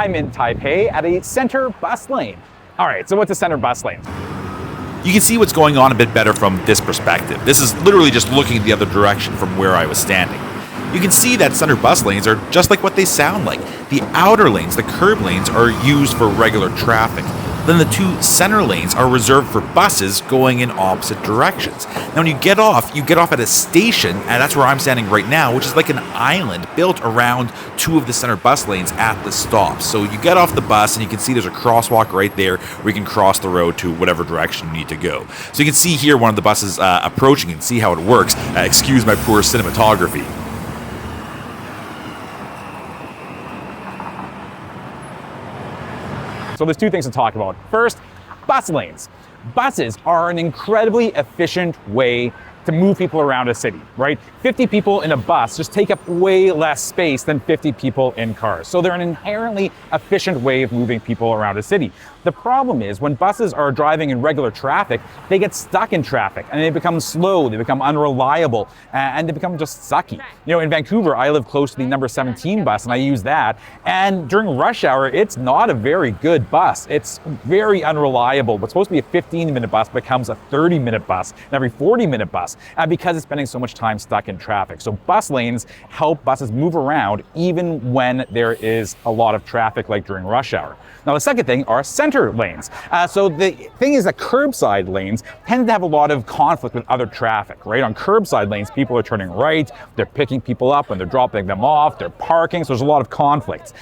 I'm in Taipei at a center bus lane. All right, so what's a center bus lane? You can see what's going on a bit better from this perspective. This is literally just looking the other direction from where I was standing. You can see that center bus lanes are just like what they sound like. The outer lanes, the curb lanes, are used for regular traffic. Then the two center lanes are reserved for buses going in opposite directions. Now when you get off at a station, and that's where I'm standing right now, which is like an island built around two of the center bus lanes at the stops. So you get off the bus and you can see there's a crosswalk right there where you can cross the road to whatever direction you need to go. So you can see here one of the buses approaching and see how it works. Excuse my poor cinematography. So there's two things to talk about. First, bus lanes. Buses are an incredibly efficient way to move people around a city, right? 50 people in a bus just take up way less space than 50 people in cars. So they're an inherently efficient way of moving people around a city. The problem is when buses are driving in regular traffic, they get stuck in traffic and they become slow, they become unreliable, and they become just sucky. You know, in Vancouver, I live close to the number 17 bus and I use that. And during rush hour, it's not a very good bus. It's very unreliable. What's supposed to be a 15-minute bus becomes a 30-minute bus, and every 40-minute bus, because it's spending so much time stuck in traffic. So bus lanes help buses move around even when there is a lot of traffic, like during rush hour. Now, the second thing are center lanes. So the thing is that curbside lanes tend to have a lot of conflict with other traffic, right? On curbside lanes, people are turning right, they're picking people up and they're dropping them off, they're parking, so there's a lot of conflicts.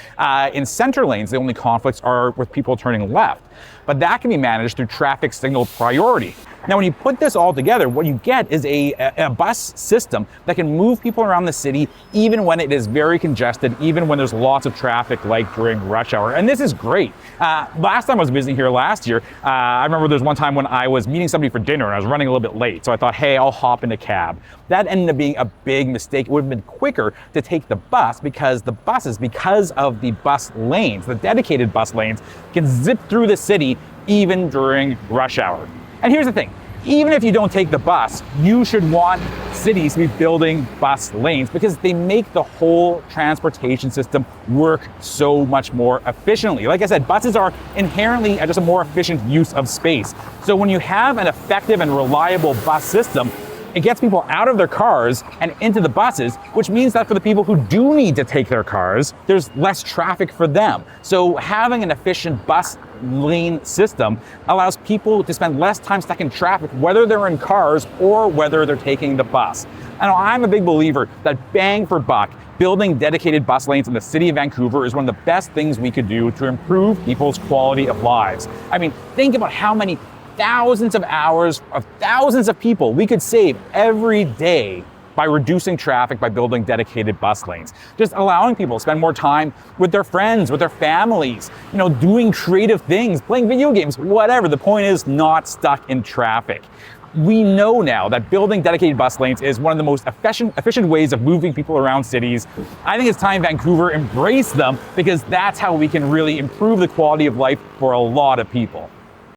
In center lanes, the only conflicts are with people turning left. But that can be managed through traffic signal priority. Now, when you put this all together, what you get is a bus system that can move people around the city even when it is very congested, even when there's lots of traffic like during rush hour. And this is great. Last time I was visiting here last year, I remember there's one time when I was meeting somebody for dinner and I was running a little bit late. So I thought, hey, I'll hop in a cab. That ended up being a big mistake. It would have been quicker to take the bus because the buses, because of the bus lanes, the dedicated bus lanes, can zip through the city even during rush hour. And here's the thing, even if you don't take the bus, you should want cities to be building bus lanes because they make the whole transportation system work so much more efficiently. Like I said, buses are inherently just a more efficient use of space. So when you have an effective and reliable bus system, it gets people out of their cars and into the buses, which means that for the people who do need to take their cars, there's less traffic for them. So having an efficient bus lane system allows people to spend less time stuck in traffic, whether they're in cars or whether they're taking the bus. And I'm a big believer that bang for buck, building dedicated bus lanes in the city of Vancouver is one of the best things we could do to improve people's quality of lives. I mean, think about how many thousands of hours of thousands of people we could save every day by reducing traffic by building dedicated bus lanes. Just allowing people to spend more time with their friends, with their families, doing creative things, playing video games, whatever. The point is not stuck in traffic. We know now that building dedicated bus lanes is one of the most efficient ways of moving people around cities. I think it's time Vancouver embraced them because that's how we can really improve the quality of life for a lot of people.